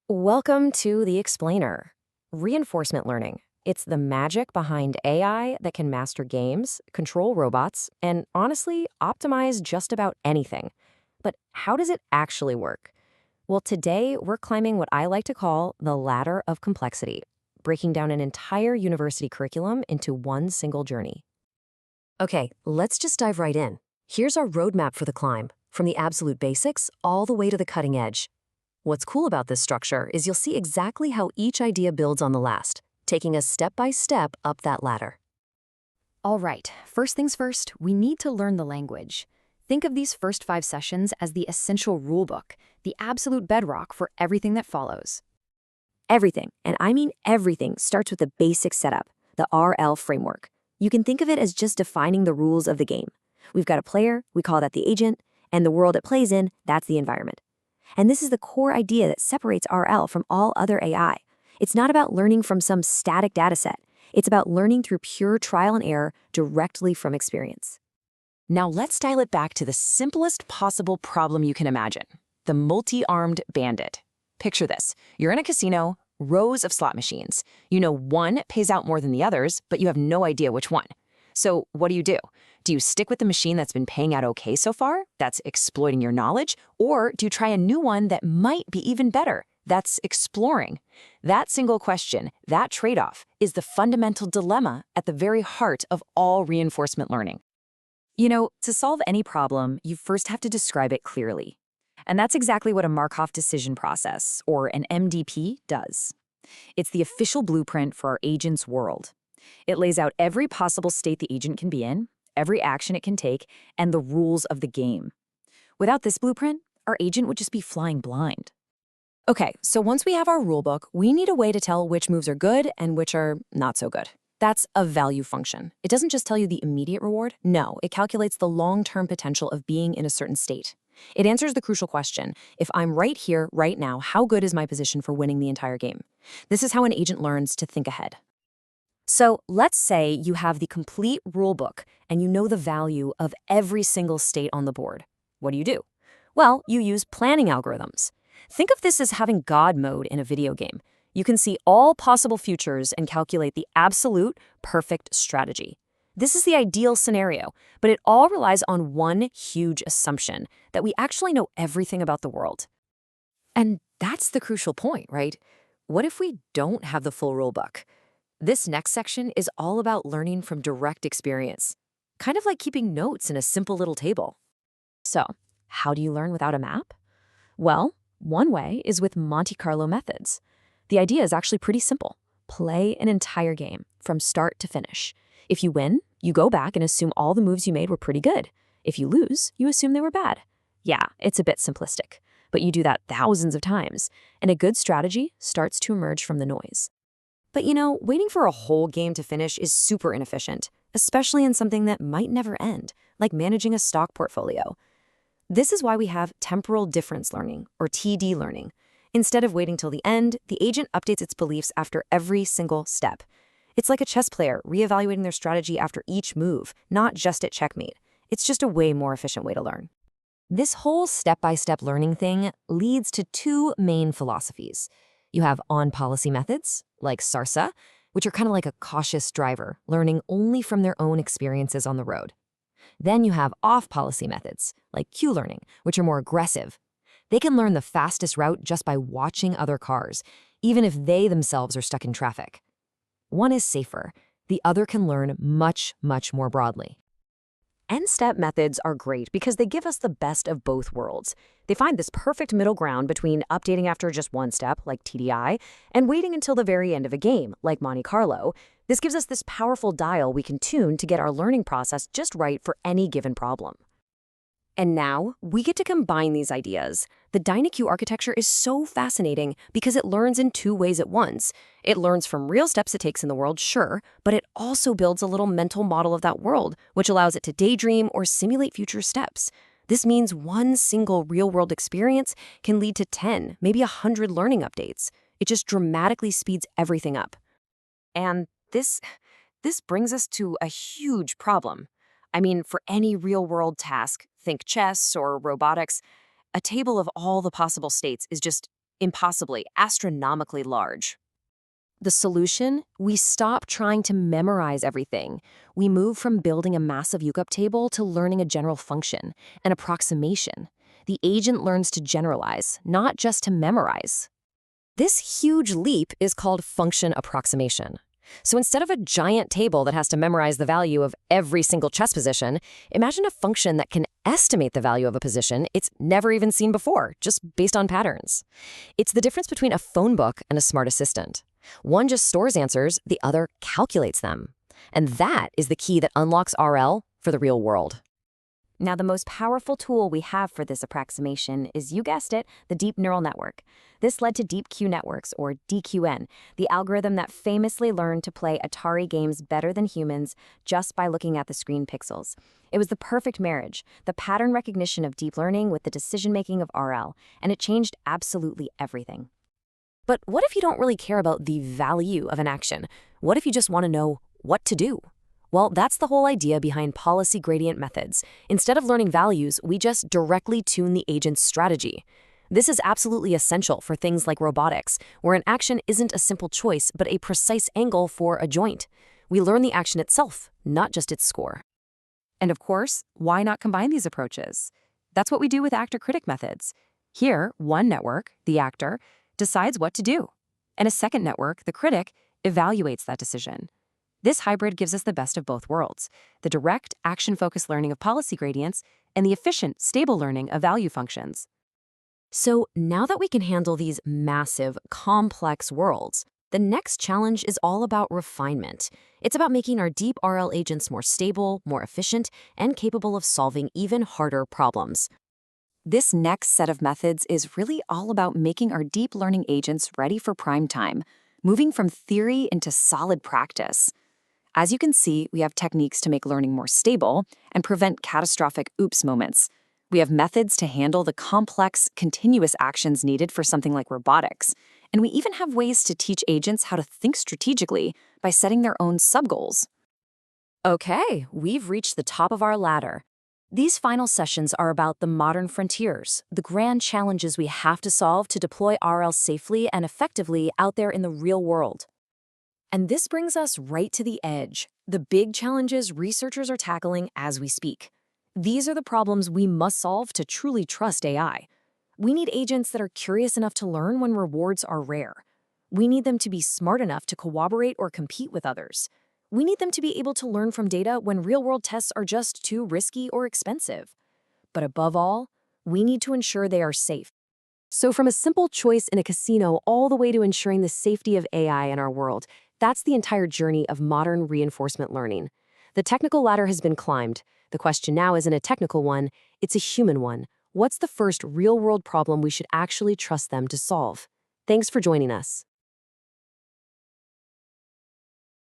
Welcome to The Explainer. Reinforcement learning. It's the magic behind AI that can master games, control robots, and honestly, optimize just about anything. But how does it actually work? Well, today we're climbing what I like to call the ladder of complexity, breaking down an entire university curriculum into one single journey. Okay, let's just dive right in. Here's our roadmap for the climb, from the absolute basics all the way to the cutting edge. What's cool about this structure is you'll see exactly how each idea builds on the last, taking us step by step up that ladder. All right, first things first, we need to learn the language. Think of these first 5 sessions as the essential rulebook, the absolute bedrock for everything that follows. Everything, and I mean everything, starts with the basic setup, the RL framework. You can think of it as just defining the rules of the game. We've got a player, we call that the agent, and the world it plays in, that's the environment. And this is the core idea that separates RL from all other AI. It's not about learning from some static dataset. It's about learning through pure trial and error directly from experience. Now let's dial it back to the simplest possible problem you can imagine, the multi-armed bandit. Picture this. You're in a casino, rows of slot machines. You know one pays out more than the others, but you have no idea which one. So what do? Do you stick with the machine that's been paying out okay so far, that's exploiting your knowledge, or do you try a new one that might be even better, that's exploring? That single question, that trade-off, is the fundamental dilemma at the very heart of all reinforcement learning. You know, to solve any problem, you first have to describe it clearly. And that's exactly what a Markov Decision Process, or an MDP, does. It's the official blueprint for our agent's world. It lays out every possible state the agent can be in, every action it can take, and the rules of the game. Without this blueprint, our agent would just be flying blind. Okay, so once we have our rulebook, we need a way to tell which moves are good and which are not so good. That's a value function. It doesn't just tell you the immediate reward. No, it calculates the long-term potential of being in a certain state. It answers the crucial question, if I'm right here, right now, how good is my position for winning the entire game? This is how an agent learns to think ahead. So let's say you have the complete rulebook and you know the value of every single state on the board. What do? Well, you use planning algorithms. Think of this as having God mode in a video game. You can see all possible futures and calculate the absolute perfect strategy. This is the ideal scenario, but it all relies on one huge assumption, that we actually know everything about the world. And that's the crucial point, right? What if we don't have the full rulebook? This next section is all about learning from direct experience, kind of like keeping notes in a simple little table. So, how do you learn without a map? Well, one way is with Monte Carlo methods. The idea is actually pretty simple. Play an entire game, from start to finish. If you win, you go back and assume all the moves you made were pretty good. If you lose, you assume they were bad. Yeah, it's a bit simplistic, but you do that thousands of times, and a good strategy starts to emerge from the noise. But you know, waiting for a whole game to finish is super inefficient, especially in something that might never end, like managing a stock portfolio. This is why we have temporal difference learning, or TD learning. Instead of waiting till the end, the agent updates its beliefs after every single step. It's like a chess player reevaluating their strategy after each move, not just at checkmate. It's just a way more efficient way to learn. This whole step-by-step learning thing leads to two main philosophies. You have on-policy methods, like SARSA, which are kind of like a cautious driver, learning only from their own experiences on the road. Then you have off-policy methods, like Q-learning, which are more aggressive. They can learn the fastest route just by watching other cars, even if they themselves are stuck in traffic. One is safer. The other can learn much, much more broadly. N-step methods are great because they give us the best of both worlds. They find this perfect middle ground between updating after just one step, like TDI, and waiting until the very end of a game, like Monte Carlo. This gives us this powerful dial we can tune to get our learning process just right for any given problem. And now, we get to combine these ideas. The DynaQ architecture is so fascinating because it learns in two ways at once. It learns from real steps it takes in the world, sure, but it also builds a little mental model of that world, which allows it to daydream or simulate future steps. This means one single real-world experience can lead to 10, maybe 100 learning updates. It just dramatically speeds everything up. And this brings us to a huge problem. I mean, for any real-world task, think chess or robotics, a table of all the possible states is just impossibly, astronomically large. The solution? We stop trying to memorize everything. We move from building a massive lookup table to learning a general function, an approximation. The agent learns to generalize, not just to memorize. This huge leap is called function approximation. So instead of a giant table that has to memorize the value of every single chess position, imagine a function that can estimate the value of a position it's never even seen before, just based on patterns. It's the difference between a phone book and a smart assistant. One just stores answers, the other calculates them. And that is the key that unlocks RL for the real world. Now, the most powerful tool we have for this approximation is, you guessed it, the deep neural network. This led to deep Q networks, or DQN, the algorithm that famously learned to play Atari games better than humans just by looking at the screen pixels. It was the perfect marriage, the pattern recognition of deep learning with the decision-making of RL, and it changed absolutely everything. But what if you don't really care about the value of an action? What if you just want to know what to do? Well, that's the whole idea behind policy gradient methods. Instead of learning values, we just directly tune the agent's strategy. This is absolutely essential for things like robotics, where an action isn't a simple choice, but a precise angle for a joint. We learn the action itself, not just its score. And of course, why not combine these approaches? That's what we do with actor-critic methods. Here, one network, the actor, decides what to do, and a second network, the critic, evaluates that decision. This hybrid gives us the best of both worlds, the direct, action-focused learning of policy gradients and the efficient, stable learning of value functions. So now that we can handle these massive, complex worlds, the next challenge is all about refinement. It's about making our deep RL agents more stable, more efficient, and capable of solving even harder problems. This next set of methods is really all about making our deep learning agents ready for prime time, moving from theory into solid practice. As you can see, we have techniques to make learning more stable and prevent catastrophic oops moments. We have methods to handle the complex, continuous actions needed for something like robotics. And we even have ways to teach agents how to think strategically by setting their own sub-goals. Okay, we've reached the top of our ladder. These final sessions are about the modern frontiers, the grand challenges we have to solve to deploy RL safely and effectively out there in the real world. And this brings us right to the edge, the big challenges researchers are tackling as we speak. These are the problems we must solve to truly trust AI. We need agents that are curious enough to learn when rewards are rare. We need them to be smart enough to cooperate or compete with others. We need them to be able to learn from data when real-world tests are just too risky or expensive. But above all, we need to ensure they are safe. So from a simple choice in a casino all the way to ensuring the safety of AI in our world, that's the entire journey of modern reinforcement learning. The technical ladder has been climbed. The question now isn't a technical one, it's a human one. What's the first real-world problem we should actually trust them to solve? Thanks for joining us.